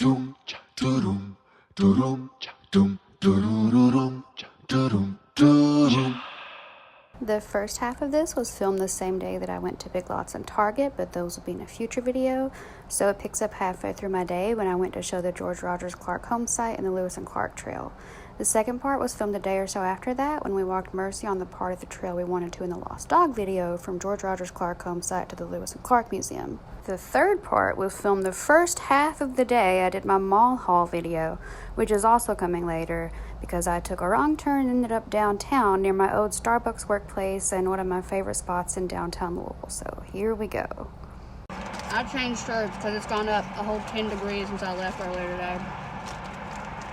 The first half of this was filmed the same day that I went to Big Lots and Target, but those will be in a future video. So it picks up halfway through my day when I went to show the George Rogers Clark Homesite and the Lewis and Clark Trail. The second part was filmed a day or so after that when we walked Mercy on the part of the trail we wanted to in the Lost Dog video from George Rogers Clark Homesite to the Lewis and Clark Museum. The third part was filmed the first half of the day I did my mall haul video, which is also coming later because I took a wrong turn and ended up downtown near my old Starbucks workplace and one of my favorite spots in downtown Louisville. So here we go. I changed shirts because it's gone up a whole 10 degrees since I left earlier today.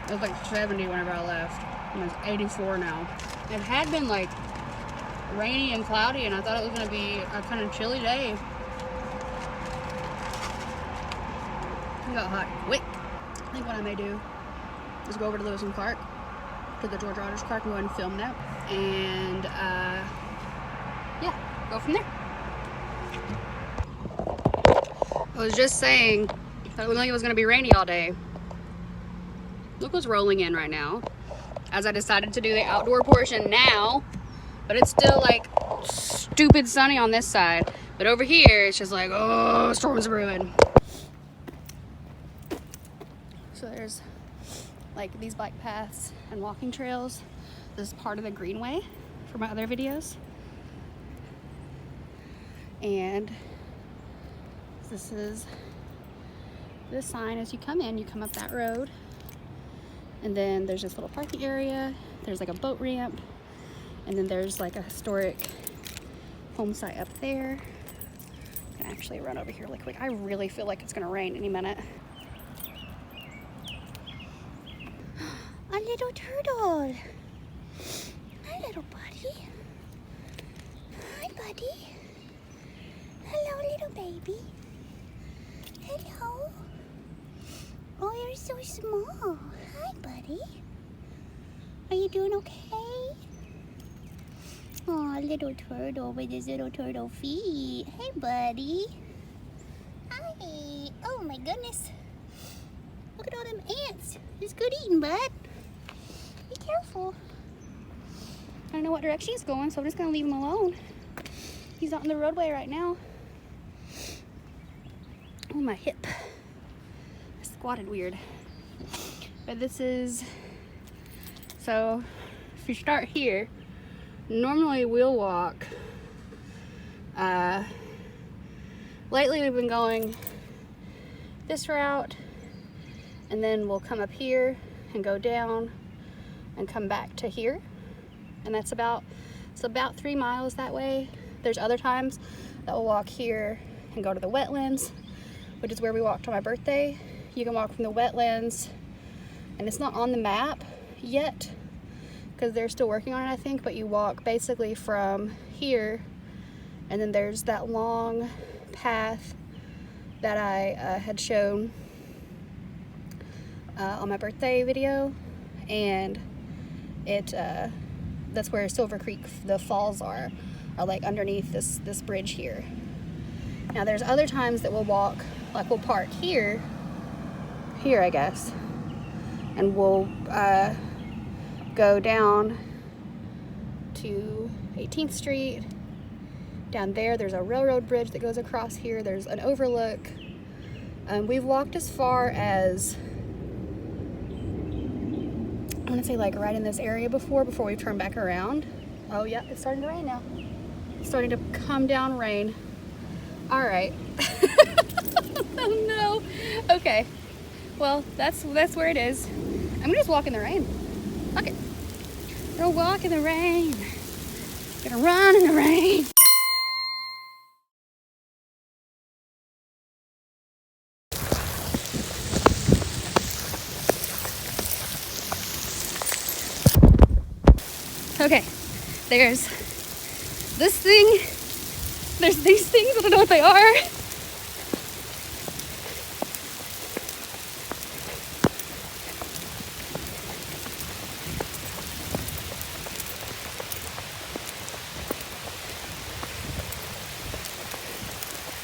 It was like 70 whenever I left, and it's 84 now. It had been like rainy and cloudy, and I thought it was going to be a kind of chilly day. It got hot quick. I think what I may do is go over to Lewis and Clark, to the George Rogers Clark, and go ahead and film that, and yeah, go from there. I was just saying that it looked like it was going to be rainy all day. Look what's rolling in right now, as I decided to do the outdoor portion now, but it's still like stupid sunny on this side, but over here it's just like, oh, storms brewing. So there's like these bike paths and walking trails. This is part of the greenway for my other videos, and this is the sign as you come in. You come up that road, and then there's this little parking area. There's like a boat ramp, and then there's like a historic home site up there. I'm gonna actually run over here really quick. I really feel like it's gonna rain any minute. A little turtle. Hi, little buddy. Hi, buddy. Hello, little baby. Hello. Oh, you're so small. Hi, buddy. Are you doing okay? Oh, little turtle with his little turtle feet. Hey, buddy. Hi. Oh, my goodness. Look at all them ants. It's good eating, bud. Be careful. I don't know what direction he's going, so I'm just going to leave him alone. He's out on the roadway right now. Oh, my hip. I squatted weird. But this is, so if you start here, normally we'll walk. Lately we've been going this route, and then we'll come up here and go down and come back to here. And that's about 3 miles that way. There's other times that we'll walk here and go to the wetlands, which is where we walked on my birthday. You can walk from the wetlands, and it's not on the map yet because they're still working on it, I think, but you walk basically from here, and then there's that long path that I had shown on my birthday video, and it that's where Silver Creek, the falls are like underneath this bridge here. Now there's other times that we'll walk, like we'll park here I guess, and we'll go down to 18th Street. Down there's a railroad bridge that goes across here. There's an overlook. We've walked as far as, I want to say like right in this area before we turn back around. Oh yeah, it's starting to rain now. It's starting to come down rain. All right. Oh no. Okay. Well, that's where it is. I'm gonna just walk in the rain. Fuck it. We're gonna walk in the rain. Gonna run in the rain. Okay, there's this thing, there's these things, I don't know what they are.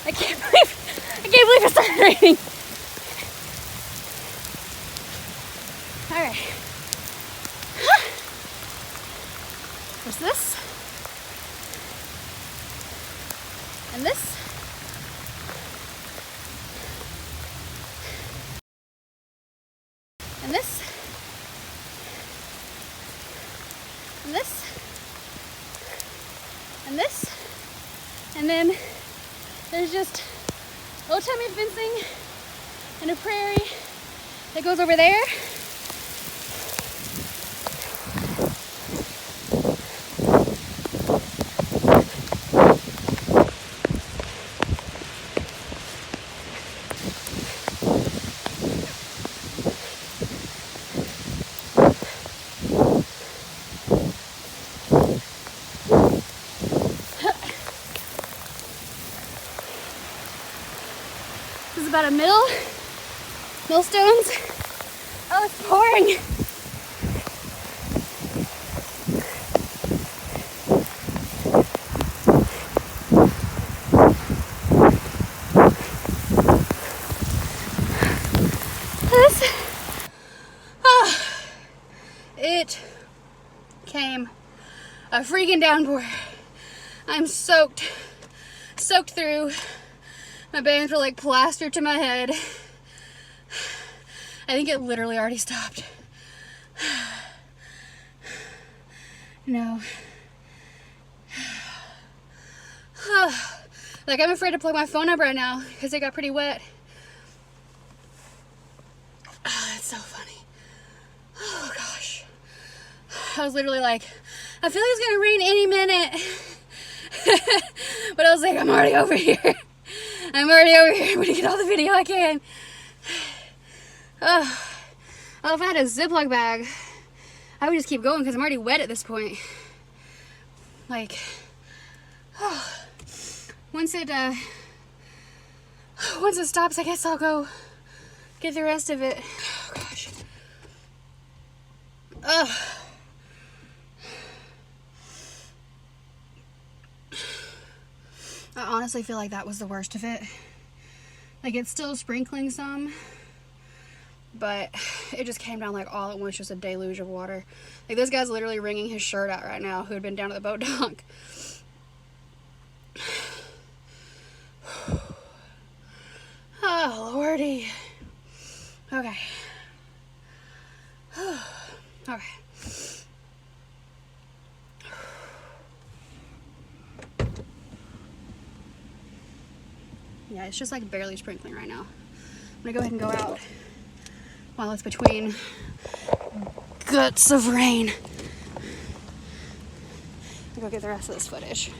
I can't believe it started raining. All right. There's this. And this. And this. And this. And this. And then there's just old-timey fencing and a prairie that goes over there. This is about a millstones. Oh, it's pouring. It came a freaking downpour. I'm soaked through. My bangs were like plastered to my head. I think it literally already stopped. No. Like, I'm afraid to plug my phone up right now because it got pretty wet. Oh, that's so funny. Oh gosh. I was literally like, I feel like it's gonna rain any minute. But I was like, I'm already over here. I'm gonna get all the video I can. Oh, well, if I had a Ziploc bag, I would just keep going because I'm already wet at this point. Like, oh, once it stops, I guess I'll go get the rest of it. Oh gosh. Oh. I honestly feel like that was the worst of it. Like, it's still sprinkling some, but it just came down like all at once, just a deluge of water. Like, this guy's literally wringing his shirt out right now, who had been down at the boat dock. Oh, Lordy. Okay. Okay. Yeah, it's just like barely sprinkling right now. I'm gonna go ahead and go out while it's between guts of rain. I'll go get the rest of this footage.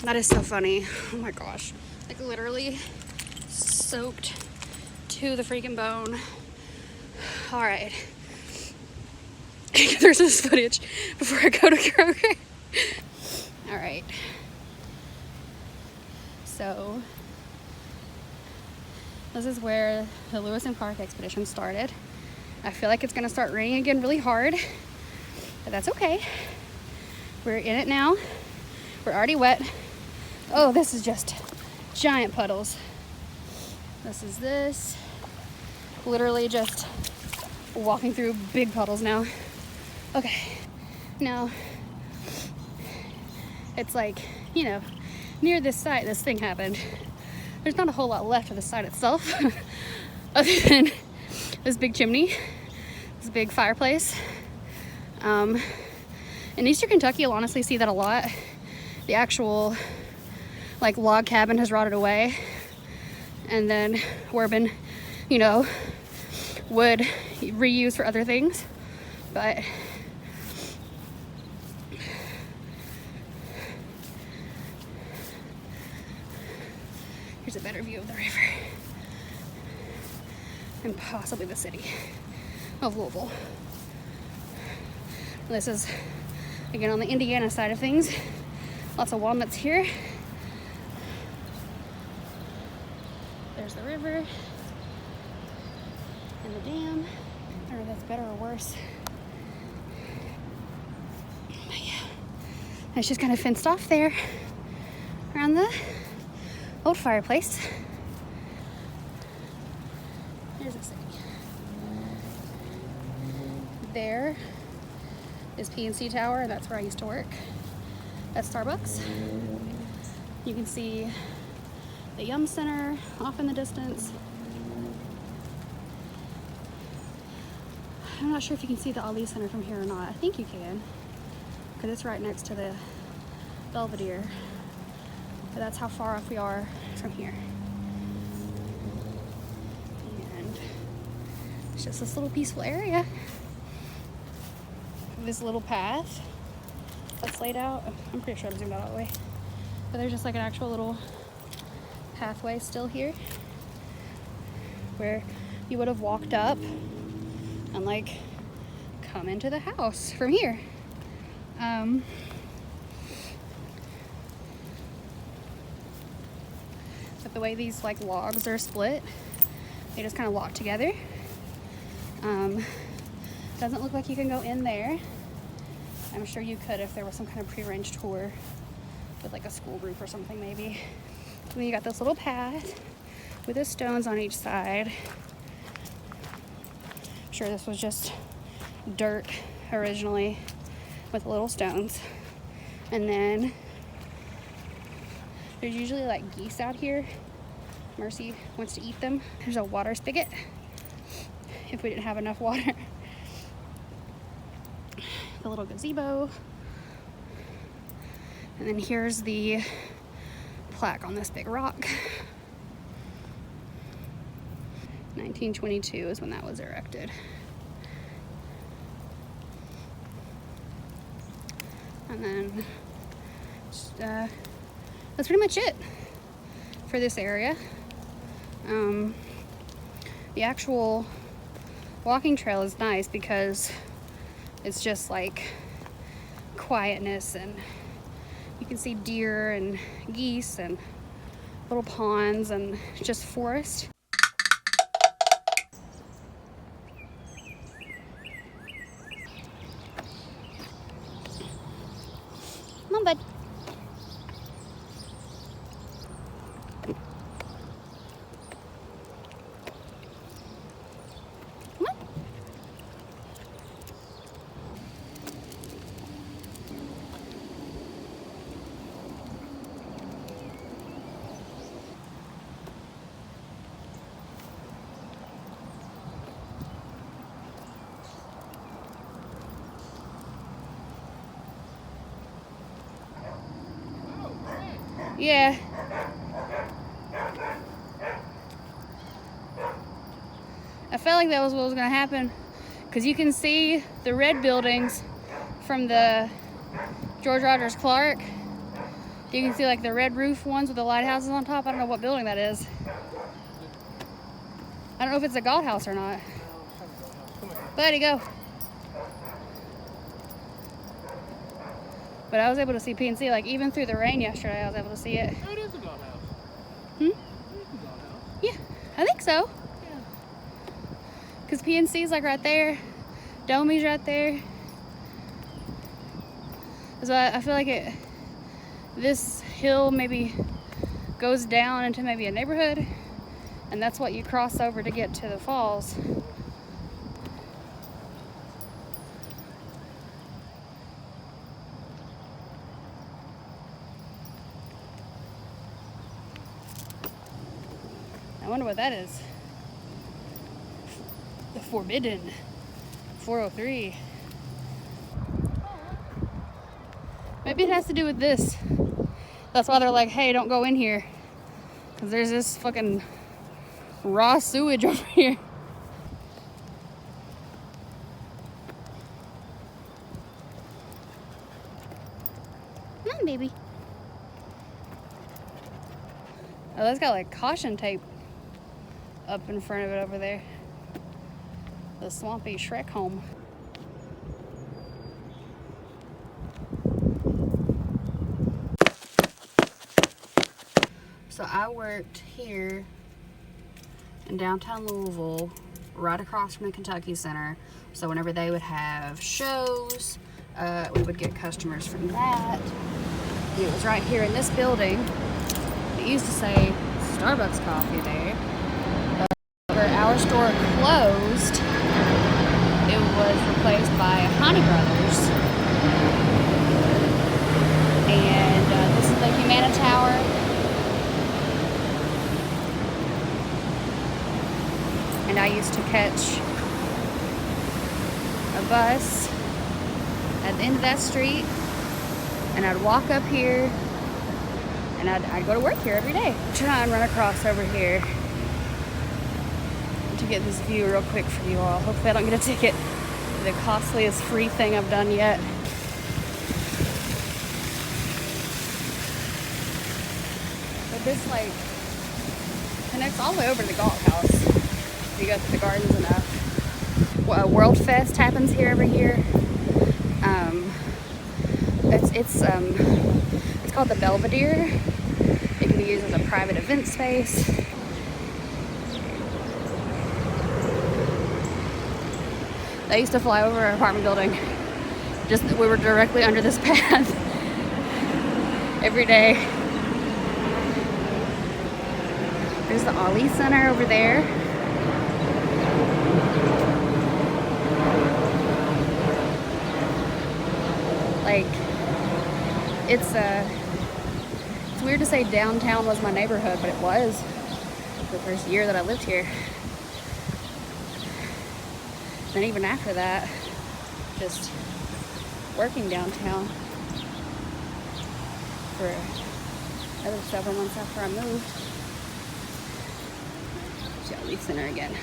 That is so funny. Oh my gosh. Like, literally soaked to the freaking bone. All right. There's this footage before I go to Kroger. All right. So this is where the Lewis and Clark expedition started. I feel like it's gonna start raining again really hard, but that's okay. We're in it now. We're already wet. Oh, this is just giant puddles. This. Literally just walking through big puddles now. Okay. Now, it's like, you know, near this site this thing happened. There's not a whole lot left of the site itself other than this big chimney, this big fireplace. In Eastern Kentucky, you'll honestly see that a lot. The actual like log cabin has rotted away, and then Werbin, you know, would reuse for other things. But here's a better view of the river and possibly the city of Louisville. This is again on the Indiana side of things. Lots of walnuts here. There's the river and the dam. I don't know if that's better or worse. But yeah, it's just kind of fenced off there around the old fireplace. There's the city. there is PNC Tower, and that's where I used to work at Starbucks. You can see the Yum Center off in the distance. I'm not sure if you can see the Ali Center from here or not. I think you can, because it's right next to the Belvedere. But that's how far off we are from here. And it's just this little peaceful area. This little path that's laid out. I'm pretty sure I'm zoomed out all the way. But there's just like an actual little pathway still here where you would have walked up and like come into the house from here. But the way these like logs are split, they just kind of lock together. Doesn't look like you can go in there. I'm sure you could if there was some kind of prearranged tour with like a school group or something maybe. And then you got this little path with the stones on each side. I'm sure this was just dirt originally with little stones. And then there's usually like geese out here. Mercy wants to eat them. There's a water spigot if we didn't have enough water. The little gazebo. And then here's the plaque on this big rock. 1922 is when that was erected. And then just, that's pretty much it for this area. The actual walking trail is nice because it's just like quietness, and you can see deer and geese and little ponds and just forest. Come on, bud. Come on. Yeah. I felt like that was what was going to happen, because you can see the red buildings from the George Rogers Clark. You can see like the red roof ones with the lighthouses on top. I don't know what building that is. I don't know if it's a God house or not. Buddy, go. But I was able to see PNC, like even through the rain yesterday, I was able to see it. Oh, it is a God house. Hmm? It is a God house. Yeah, I think so. Yeah. Because PNC's like right there. Domey's right there. So I feel like this hill maybe goes down into maybe a neighborhood, and that's what you cross over to get to the falls. I wonder what that is. The Forbidden 403. Maybe it has to do with this. That's why they're like, hey, don't go in here, because there's this fucking raw sewage over here. Come on, baby. Oh, that's got like caution tape up in front of it over there. The swampy Shrek home. So I worked here in downtown Louisville, right across from the Kentucky Center. So whenever they would have shows, we would get customers from that. It was right here in this building. It used to say Starbucks coffee there. But whenever our store closed, it was replaced by Honey Brothers. And this is the Humana Tower. And I used to catch a bus at the end of that street, and I'd walk up here, and I'd go to work here every day. Try and run across over here to get this view real quick for you all. Hopefully I don't get a ticket. The costliest free thing I've done yet. But this like connects all the way over to the golf house. You go through the gardens enough. Well, World Fest happens here every year. It's called the Belvedere. It can be used as a private event space. I used to fly over our apartment building. We were directly under this path every day. There's the Ollie Center over there. Like, it's weird to say downtown was my neighborhood, but it was the first year that I lived here. And even after that, just working downtown for another several months after I moved. Jolly Center again.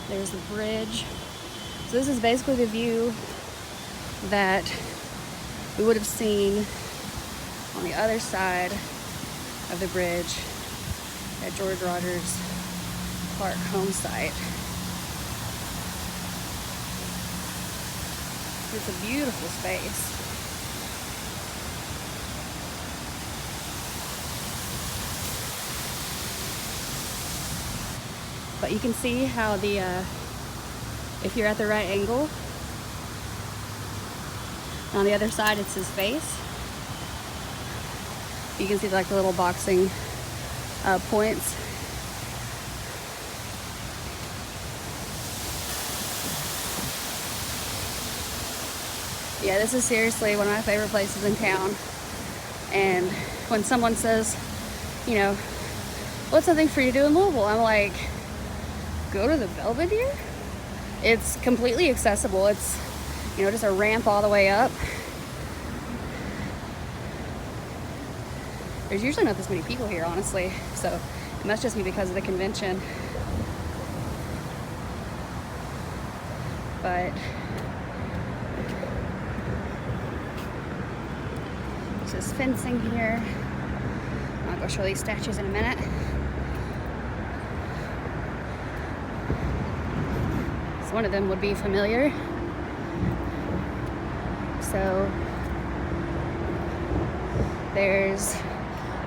There's the bridge. So this is basically the view that we would have seen on the other side of the bridge at George Rogers Clark Homesite. It's a beautiful space. But you can see how if you're at the right angle, on the other side it's his face. You can see like the little boxing points. Yeah, this is seriously one of my favorite places in town. And when someone says, you know, what's something for you to do in Louisville? I'm like, go to the Belvedere? It's completely accessible. It's, you know, just a ramp all the way up. There's usually not this many people here, honestly. So it must just be because of the convention. But there's this fencing here. I'll go show these statues in a minute. So one of them would be familiar. So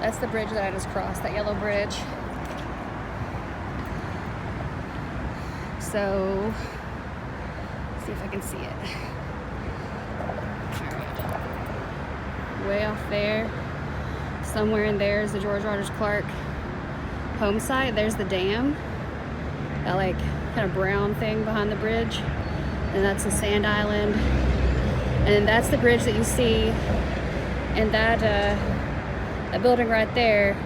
that's the bridge that I just crossed, that yellow bridge. So let's see if I can see it. All right. Way off there, somewhere in there is the George Rogers Clark Homesite. There's the dam, that like kind of brown thing behind the bridge, and that's the sand island. And that's the bridge that you see, and that building right there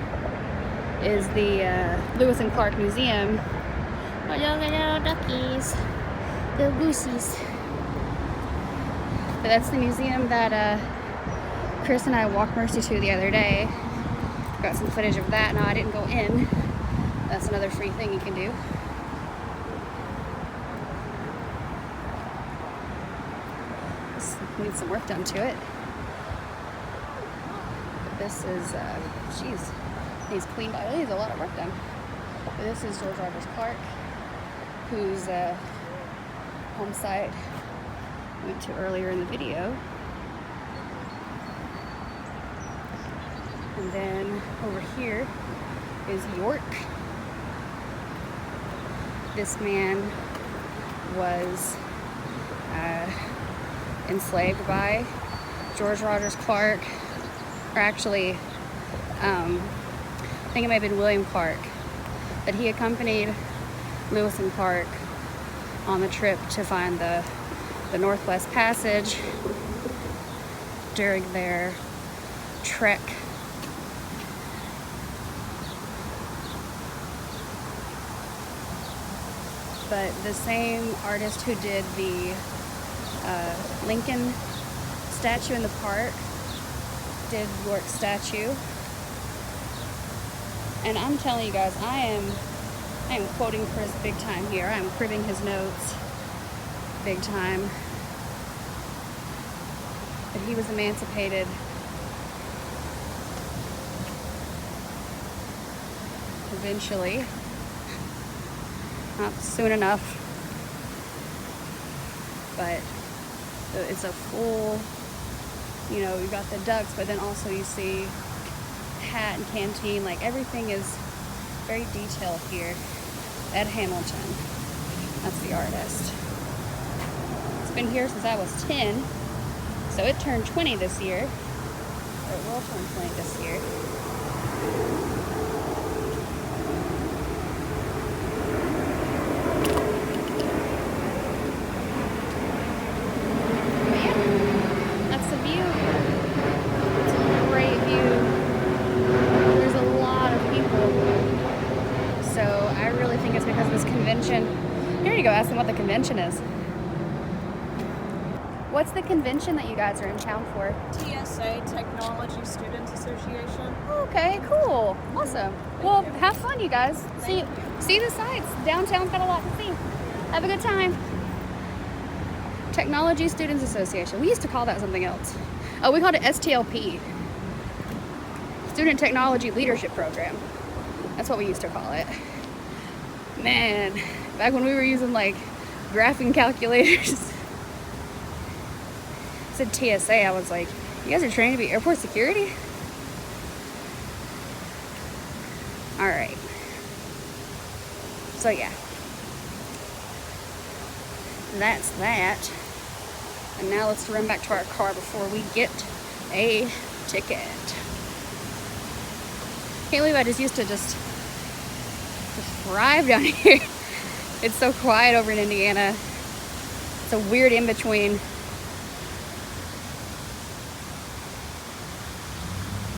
is the Lewis and Clark Museum. Oh, look at little duckies, little goosies. But that's the museum that Chris and I walked Mercy to the other day. Got some footage of that. Now I didn't go in. That's another free thing you can do. Needs some work done to it. But this is, geez, needs cleaned out. It needs a lot of work done. But this is George Rogers Clark, whose home site we went to earlier in the video. And then over here is York. This man was enslaved by George Rogers Clark, or actually, I think it may have been William Clark, but he accompanied Lewis and Clark on the trip to find the Northwest Passage during their trek. But the same artist who did the Lincoln statue in the park did York's statue. And I'm telling you guys, I am quoting Chris big time here. I'm cribbing his notes big time. But he was emancipated eventually. Not soon enough, but it's a full, you know, you got the ducks, but then also you see hat and canteen, like everything is very detailed here. Ed Hamilton, that's the artist. It's been here since I was 10, so it turned 20 this year, or it will turn 20 this year. Here you go, ask them what the convention is. What's the convention that you guys are in town for? TSA, Technology Students Association. Okay, cool. Awesome. Well, have fun, you guys. See the sights. Downtown's got a lot to see. Have a good time. Technology Students Association. We used to call that something else. Oh, we called it STLP. Student Technology Leadership Program. That's what we used to call it. Man, back when we were using like graphing calculators. I said TSA, I was like, you guys are training to be airport security? All right. So yeah, that's that. And now let's run back to our car before we get a ticket. Can't believe I just used to just thrive down here. It's so quiet over in Indiana. It's a weird in-between.